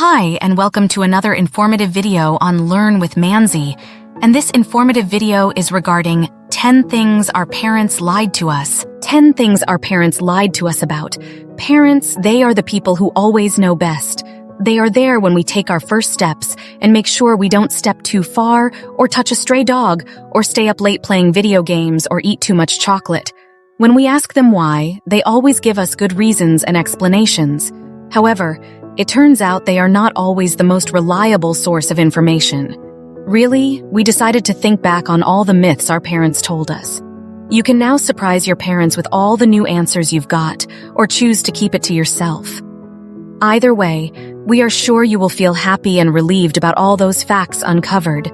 Hi, and welcome to another informative video on Learn with Manzi. And this informative video is regarding 10 things our parents lied to us. 10 things our parents lied to us about. Parents, they are the people who always know best. They are there when we take our first steps and make sure we don't step too far or touch a stray dog or stay up late playing video games or eat too much chocolate. When we ask them why, they always give us good reasons and explanations. However, it turns out they are not always the most reliable source of information. Really, we decided to think back on all the myths our parents told us. You can now surprise your parents with all the new answers you've got, or choose to keep it to yourself. Either way, we are sure you will feel happy and relieved about all those facts uncovered.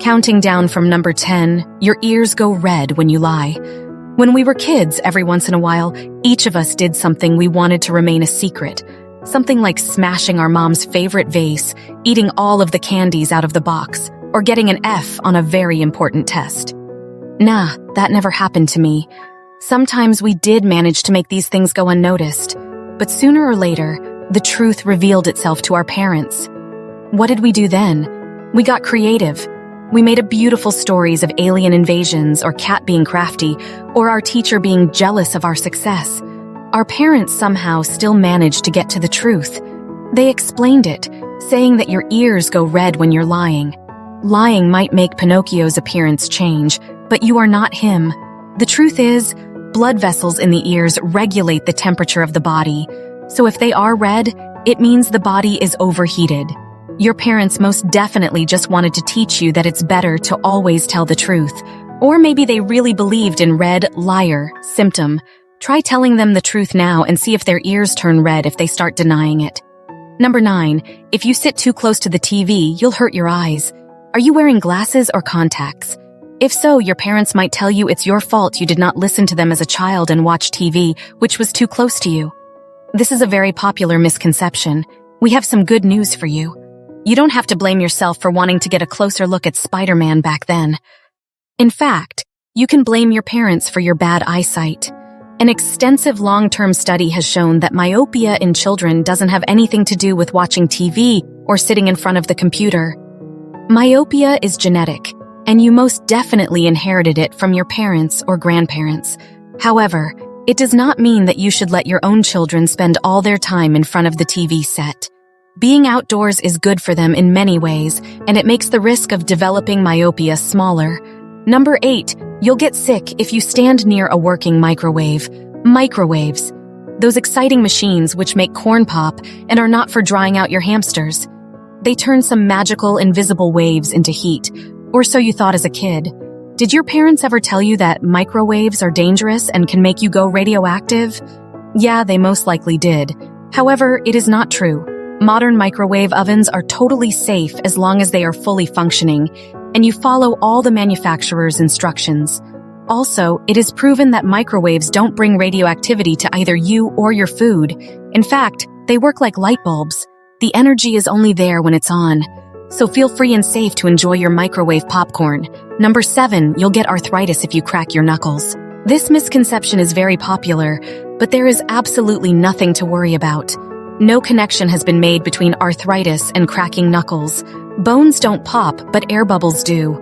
Counting down from number 10, your ears go red when you lie. When we were kids, every once in a while, each of us did something we wanted to remain a secret. Something like smashing our mom's favorite vase, eating all of the candies out of the box, or getting an F on a very important test. Nah, that never happened to me. Sometimes we did manage to make these things go unnoticed, but sooner or later, the truth revealed itself to our parents. What did we do then? We got creative. We made up beautiful stories of alien invasions, or cat being crafty, or our teacher being jealous of our success. Our parents somehow still managed to get to the truth. They explained it, saying that your ears go red when you're lying. Lying might make Pinocchio's appearance change, but you are not him. The truth is, blood vessels in the ears regulate the temperature of the body. So if they are red, it means the body is overheated. Your parents most definitely just wanted to teach you that it's better to always tell the truth. Or maybe they really believed in red liar symptom. Try telling them the truth now and see if their ears turn red if they start denying it. Number 9, if you sit too close to the TV, you'll hurt your eyes. Are you wearing glasses or contacts? If so, your parents might tell you it's your fault you did not listen to them as a child and watch TV, which was too close to you. This is a very popular misconception. We have some good news for you. You don't have to blame yourself for wanting to get a closer look at Spider-Man back then. In fact, you can blame your parents for your bad eyesight. An extensive long-term study has shown that myopia in children doesn't have anything to do with watching TV or sitting in front of the computer. Myopia is genetic, and you most definitely inherited it from your parents or grandparents. However, it does not mean that you should let your own children spend all their time in front of the TV set. Being outdoors is good for them in many ways, and it makes the risk of developing myopia smaller. Number 8, you'll get sick if you stand near a working microwave. Microwaves. Those exciting machines which make corn pop and are not for drying out your hamsters. They turn some magical, invisible waves into heat, or so you thought as a kid. Did your parents ever tell you that microwaves are dangerous and can make you go radioactive? Yeah, they most likely did. However, it is not true. Modern microwave ovens are totally safe as long as they are fully functioning, and you follow all the manufacturer's instructions. Also, it is proven that microwaves don't bring radioactivity to either you or your food. In fact, they work like light bulbs. The energy is only there when it's on. So feel free and safe to enjoy your microwave popcorn. Number 7, you'll get arthritis if you crack your knuckles. This misconception is very popular, but there is absolutely nothing to worry about. No connection has been made between arthritis and cracking knuckles. Bones don't pop, but air bubbles do.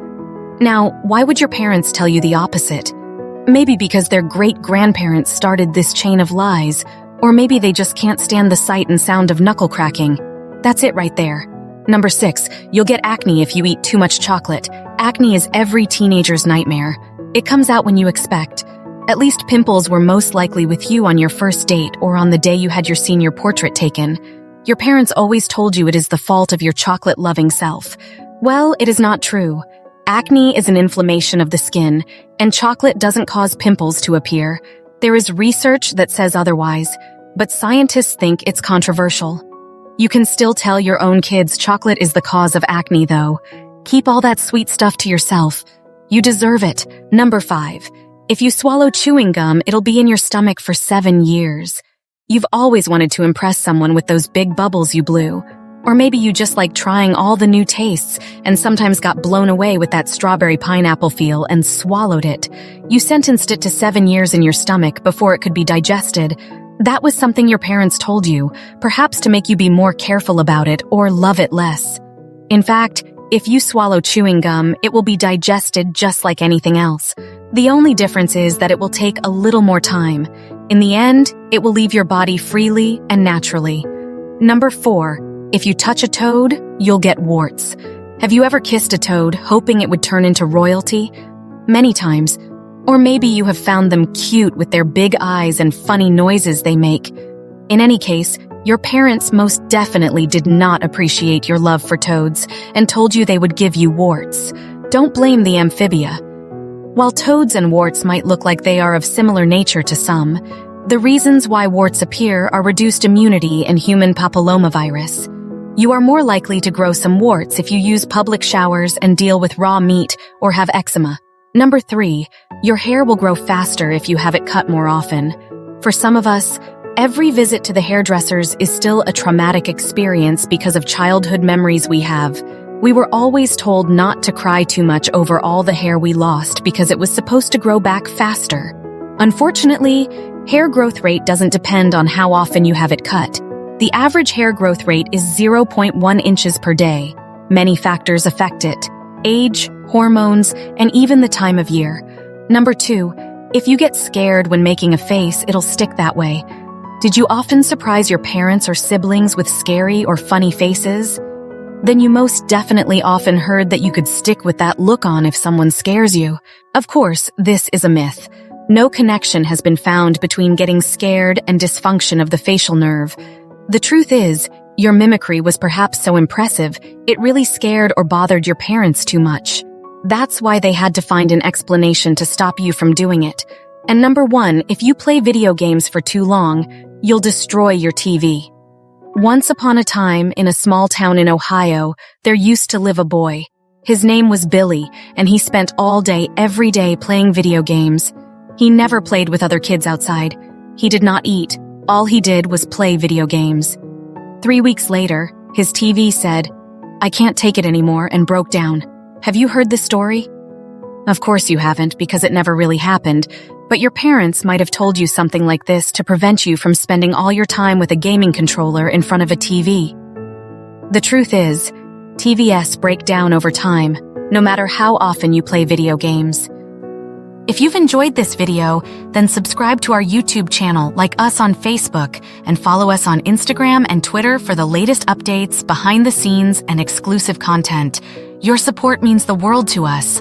Now, why would your parents tell you the opposite? Maybe because their great-grandparents started this chain of lies, or maybe they just can't stand the sight and sound of knuckle cracking. That's it right there. Number 6, you'll get acne if you eat too much chocolate. Acne is every teenager's nightmare. It comes out when you expect. At least pimples were most likely with you on your first date or on the day you had your senior portrait taken. Your parents always told you it is the fault of your chocolate-loving self. Well, it is not true. Acne is an inflammation of the skin, and chocolate doesn't cause pimples to appear. There is research that says otherwise, but scientists think it's controversial. You can still tell your own kids chocolate is the cause of acne, though. Keep all that sweet stuff to yourself. You deserve it. Number 5. If you swallow chewing gum, it'll be in your stomach for 7 years. You've always wanted to impress someone with those big bubbles you blew. Or maybe you just like trying all the new tastes and sometimes got blown away with that strawberry pineapple feel and swallowed it. You sentenced it to 7 years in your stomach before it could be digested. That was something your parents told you, perhaps to make you be more careful about it or love it less. In fact, if you swallow chewing gum, it will be digested just like anything else. The only difference is that it will take a little more time. In the end, it will leave your body freely and naturally. Number 4, if you touch a toad, you'll get warts. Have you ever kissed a toad hoping it would turn into royalty? Many times. Or maybe you have found them cute with their big eyes and funny noises they make. In any case, your parents most definitely did not appreciate your love for toads and told you they would give you warts. Don't blame the amphibia. While toads and warts might look like they are of similar nature to some, the reasons why warts appear are reduced immunity and human papillomavirus. You are more likely to grow some warts if you use public showers and deal with raw meat or have eczema. Number 3, your hair will grow faster if you have it cut more often. For some of us, every visit to the hairdressers is still a traumatic experience because of childhood memories we have. We were always told not to cry too much over all the hair we lost because it was supposed to grow back faster. Unfortunately, hair growth rate doesn't depend on how often you have it cut. The average hair growth rate is 0.1 inches per day. Many factors affect it: age, hormones, and even the time of year. Number 2, if you get scared when making a face, it'll stick that way. Did you often surprise your parents or siblings with scary or funny faces? Then you most definitely often heard that you could stick with that look on if someone scares you. Of course, this is a myth. No connection has been found between getting scared and dysfunction of the facial nerve. The truth is, your mimicry was perhaps so impressive, it really scared or bothered your parents too much. That's why they had to find an explanation to stop you from doing it. And number 1, if you play video games for too long, you'll destroy your TV. Once upon a time, in a small town in Ohio, there used to live a boy. His name was Billy, and he spent all day, every day playing video games. He never played with other kids outside. He did not eat. All he did was play video games. 3 weeks later, his TV said, "I can't take it anymore," and broke down. Have you heard this story? Of course you haven't, because it never really happened, but your parents might have told you something like this to prevent you from spending all your time with a gaming controller in front of a TV. The truth is, TVs break down over time, no matter how often you play video games. If you've enjoyed this video, then subscribe to our YouTube channel, like us on Facebook, and follow us on Instagram and Twitter for the latest updates, behind the scenes, and exclusive content. Your support means the world to us.